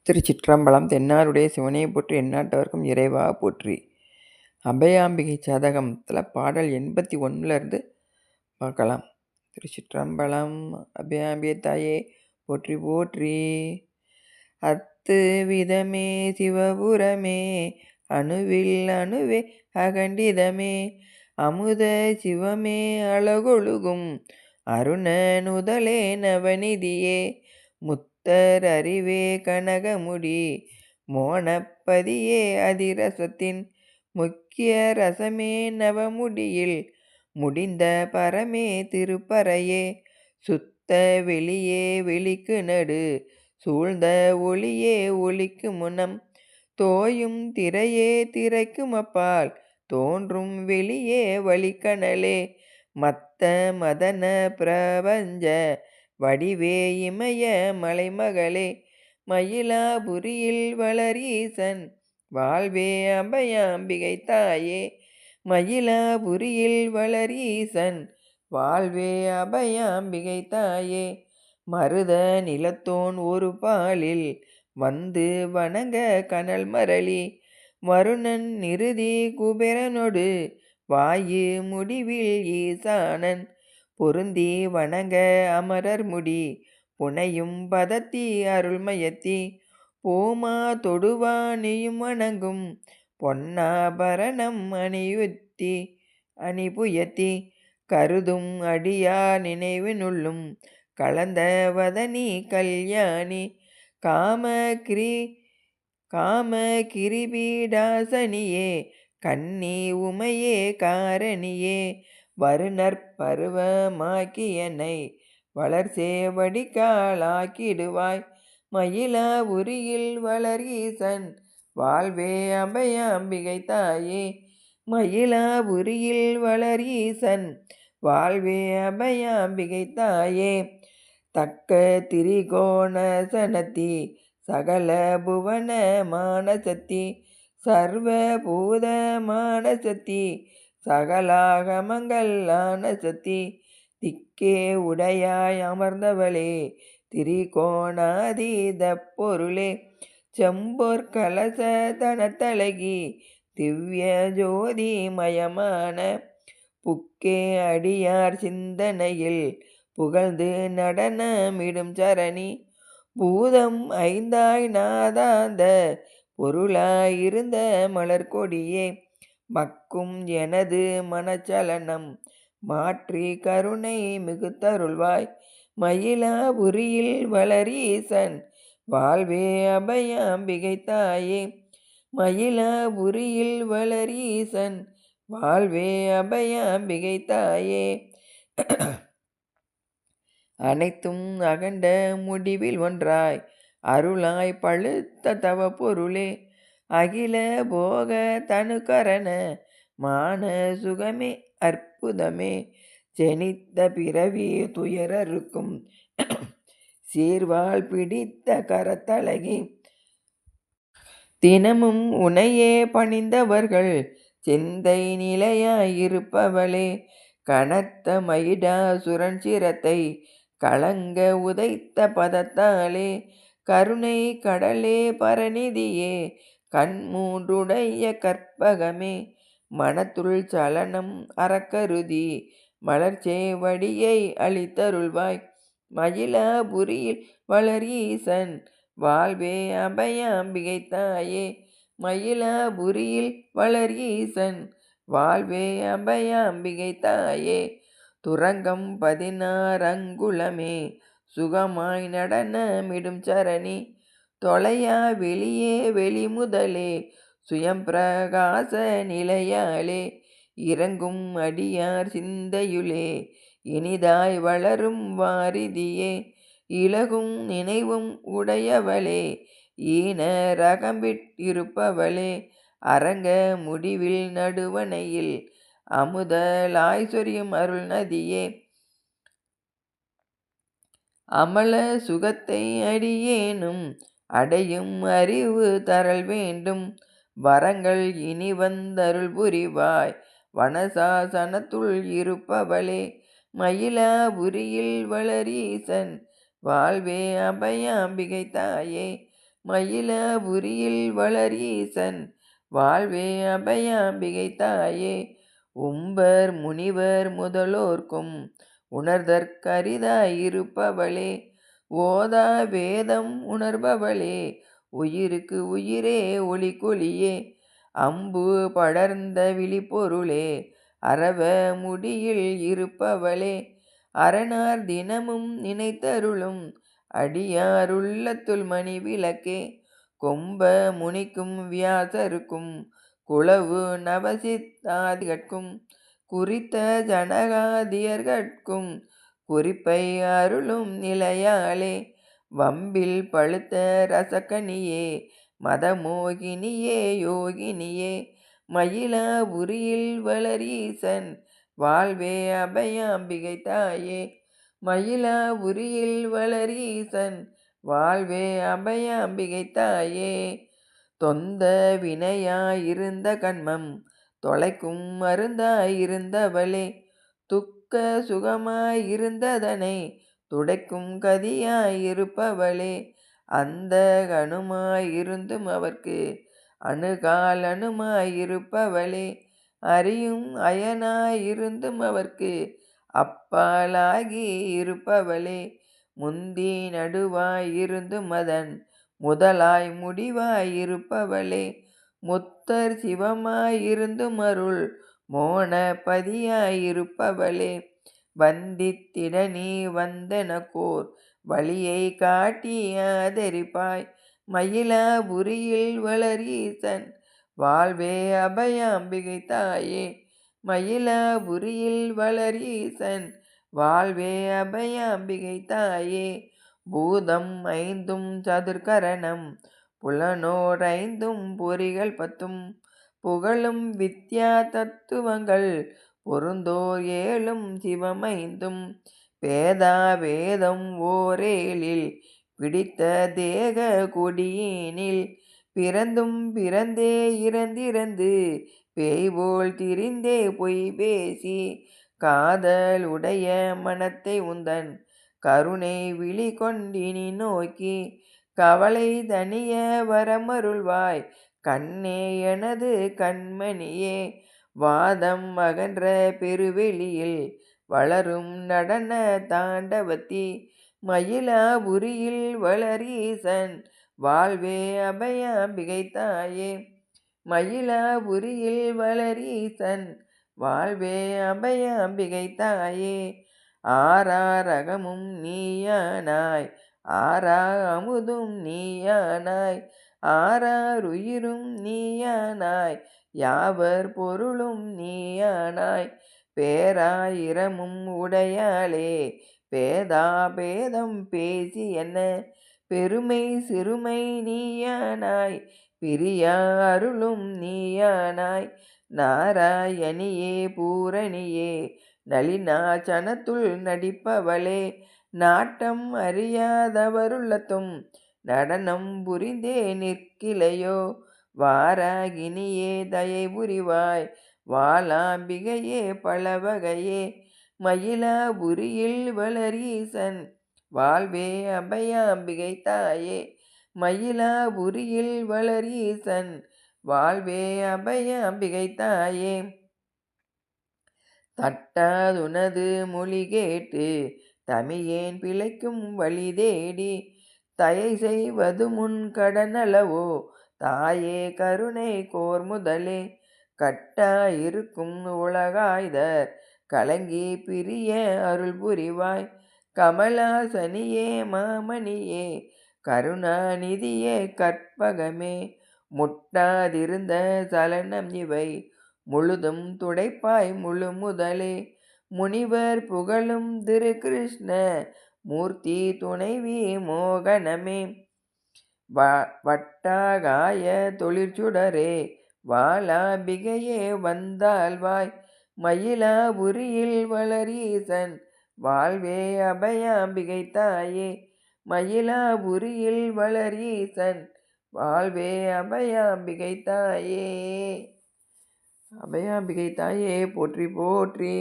திருச்சிற்றம்பலம். தென்னாருடைய சிவனையை போற்றி, எந்நாட்டவர்க்கும் இறைவா போற்றி. அபயாம்பிகை சதகத்தில் பாடல் 81 பார்க்கலாம். திருச்சிற்றம்பலம். அபயாம்பிகை தாயே போற்றி போற்றி. அத்து விதமே சிவபுரமே அணுவில் அணுவே அகண்டிதமே அமுத சிவமே அழகொழுகும் அருண நுதலே நவநிதியே முத்தர் அறிவே கனகமுடி மோனப்பதியே அதிரசத்தின் முக்கிய ரசமே நவமுடியில் முடிந்த பரமே திருப்பறையே சுத்த வெளியே வெளிக்கு நடு சூழ்ந்த ஒளியே ஒளிக்கு முனம் தோயும் திரையே திரைக்கும் அப்பால் தோன்றும் வெளியே வழிக்கணலே மத்த மதன பிரபஞ்ச வடிவே இமய மலைமகளே மயிலாபுரியில் வளரீசன் வாழ்வே அபயாம்பிகை தாயே மயிலாபுரியில் வளரீசன் வாழ்வே அபயாம்பிகை தாயே மருத நிலத்தோன் ஒரு பாலில் வந்து வணங்க கனல் மரளி வருணன் நிருதி குபேரனொடு வாயு முடிவில் ஈசானன் பொருந்தி வணங்க அமரர் முடி புனையும் பதத்தி அருள்மயத்தி போமா தொடுவா நீயும் வணங்கும் பொன்னாபரணம் அணிபுயத்தி கருதும் அடியா நினைவினுள்ளும் கலந்த வதனி கல்யாணி காம கிரிபீடாசனியே கன்னி உமையே காரணியே வருணற் பருவமாக்கியனை வளர்சேவடிக்காலாக்கிடுவாய் மயிலாபுரியில் வளரீசன் வாழ்வே அபயாம்பிகை தாயே மயிலாபுரியில் வளரீசன் வாழ்வே அபயாம்பிகை தாயே தக்க திரிகோணசனத்தி சகல புவன மானசத்தி சர்வ பூத மானசத்தி சகலாகமங்கள் ஆனசத்தி திக்கே உடையாய் அமர்ந்தவளே திரிகோணாதீத பொருளே செம்பொற் கலச தனத்தழகி திவ்ய ஜோதி மயமான புக்கே அடியார் சிந்தனையில் புகழ்ந்து நடனமிடும் சரணி பூதம் ஐந்தாய் நாதாந்த பொருளாயிருந்த மலர்கொடியே மக்கும் எனது மனச்சலனம் மாற்றி கருணை மிகுத்தருள்வாய் மயிலாபுரியில் வளரீசன் வாழ்வே அபயாம்பிகை தாயே மயிலாபுரியில் வளரீசன் வாழ்வே அபயாம்பிகை தாயே அனைத்தும் அகண்ட முடிவில் ஒன்றாய் அருளாய் பழுத்த தவ பொருளே அகில போக தனுகரண மான சுகமே அற்புதமே ஜெனித்த பிறவி துயரருக்கும் சீர்வாள் பிடித்த கரத்தழகி தினமும் உனையே பணிந்தவர்கள் சிந்தை நிலையாயிருப்பவளே கனத்த மயிடாசுரன் சிரத்தை கலங்க உதைத்த பதத்தாலே கருணை கடலே பரநிதியே கண்மூன்றுடைய கற்பகமே மனத்துள் சலனம் அறக்கருதி மலர்ச்சேவடியை அளித்தருள்வாய் மயிலாபுரியில் வளரீசன் வாழ்வே அபயாம்பிகை தாயே மயிலாபுரியில் வளரீசன் வாழ்வே அபயாம்பிகை தாயே துரங்கம் 16 அங்குலமே சுகமாய் நடனமிடும் சரணி தொலையா வெளியே வெளிமுதலே சுயம் பிரகாச நிலையாலே இறங்கும் அடியார் சிந்தையுளே இனிதாய் வளரும் வாரிதியே இலகும் நினைவும் உடையவளே ஈன ரகம்பிட்டிருப்பவளே அரங்க முடிவில் நடுவனையில் அமுதலாய் சொரியும் அருள் நதியே அமல சுகத்தை அடியேனும் அடையும் அறிவு தரல் வேண்டும் வரங்கள் இனி வந்தருள் புரிவாய் வனசாசனத்துள் இருப்பவளே மயிலாபுரியில் வளரீசன் வாழ்வே அபயாம்பிகை தாயே மயிலாபுரியில் வளர் ஈசன் வாழ்வே அபயாம்பிகை தாயே. உம்பர் முனிவர் முதலோர்க்கும் உணர்தற்கரிதாய் இருப்பவளே. ஓதா வேதம் உணர்பவளே. உயிருக்கு உயிரே ஒளிக்கொளியே. அம்பு படர்ந்த விழிப்பொருளே. அரவ முடியில் இருப்பவளே. அரணார் தினமும் நினைத்தருளும் அடியாருள்ளத்துள் மணி விளக்கே. கொம்ப முனிக்கும் வியாசருக்கும் குளவு நவசித்தாதிகட்கும் குறித்த ஜனகாதியர்கட்கும் குறிப்பை அருளும் நிலையாளே. வம்பில் பழுத்த ரசக்கனியே. மதமோகினியே யோகினியே. மயிலாபுரியில் வளர் ஈசன் வாழ்வே அபயாம்பிகை தாயே. மயிலாபுரியில் வளர் ஈசன் வாழ்வே அபயாம்பிகை தாயே. தொந்த வினையாயிருந்த கண்மம் தொலைக்கும் மருந்தாயிருந்தவளே. துக்க சுகமாயிருந்ததனை துடைக்கும் கதியாயிருப்பவளே. அந்த கனுமாயிருந்தும் அவர்க்கு அணுகாலனுமாயிருப்பவளே. அறியும் அயனாயிருந்தும் அவர்க்கு அப்பாலாகி இருப்பவளே. முந்தி நடுவாயிருந்தும் அதன் முதலாய் முடிவாயிருப்பவளே. முத்தர் சிவமாயிருந்தும் அருள் மோனபதியாயிருப்பவளே. வந்தித்திட நீ வந்தெனக்கோர் வழியை காட்டி ஆதரிப்பாய். மயிலாபுரியில் வளர் ஈசன் வாழ்வே அபயாம்பிகை தாயே. மயிலாபுரியில் வளர் ஈசன் வாழ்வே அபயாம்பிகை தாயே. பூதம் ஐந்தும் சதுர்கரணம் புலனோர் ஐந்தும் பொறிகள் 10 புகழும் வித்யா தத்துவங்கள் பொருந்தோர் 7 சிவமைந்தும் பேதா வேதம் ஓரேழில் பிடித்த தேக கொடியினில் பிறந்தும் பிறந்தே இறந்திறந்து பேய்போல் திரிந்தே பொய் பேசி காதல் உடைய மனத்தை உந்தன் கருணை விழி கொண்டினி நோக்கி கவலை தனிய வரமருள்வாய் கண்ணே எனது கண்மணியே. வாதம் அகன்ற பெருவெளியில் வளரும் நடன தாண்டவத்தி மயிலாபுரியில் வளர் ஈசன் வாழ்வே அபயாம்பிகை தாயே. மயிலாபுரியில் வளர் ஈசன் வாழ்வே அபயாம்பிகை தாயே. ஆறாரகமும் நீயானாய் ஆரா அமுதும் நீயானாய் ஆறாருயிரும் நீயானாய் யாவர் பொருளும் நீயானாய் பேராயிரமும் உடையாளே. பேதா பேதம் பேசி என்ன பெருமை சிறுமை நீயானாய் பிரியா அருளும் நீயானாய் நாராயணியே பூரணியே நளினாச்சனத்துள் நடிப்பவளே. நாட்டம் அறியாதவருள்ளத்தும் நடனம் புரிந்தே நிற்கிலையோ. வாராகினியே தயை புரிவாய் வாளாம்பிகையே பலவகையே. மயிலாபுரியில் வளர் ஈசன் வாழ்வே அபயாம்பிகை தாயே. மயிலாபுரியில் வளர் ஈசன் வாழ்வே அபயாம்பிகை தாயே. தட்டாதுனது மொழி கேட்டு தமியேன் பிழைக்கும் வழி தேடி தயை செய்வது முன் கடனளவோ தாயே கருணை கோர் முதலே. கட்டாயிருக்கும் உலகாய்தர் கலங்கி பிரிய அருள் புரிவாய் கமலாசனியே மாமணியே கருணாநிதியே கற்பகமே. முட்டாதிருந்த சலனம் இவை முழுதும் துடைப்பாய் முழு முதலே. முனிவர் புகழும் திரு கிருஷ்ண மூர்த்தி துணைவி மோகனமே. வட்டாகாய தொழிற்சுடரே வாளாம்பிகையே வந்தாள்வாய் மயிலாபுரியில் வளர் ஈசன் வாழ்வே அபயாம்பிகை தாயே. மயிலாபுரியில் வளர் ஈசன் வாழ்வே அபயாம்பிகை தாயே. அபயாம்பிகை தாயே போற்றி போற்றி.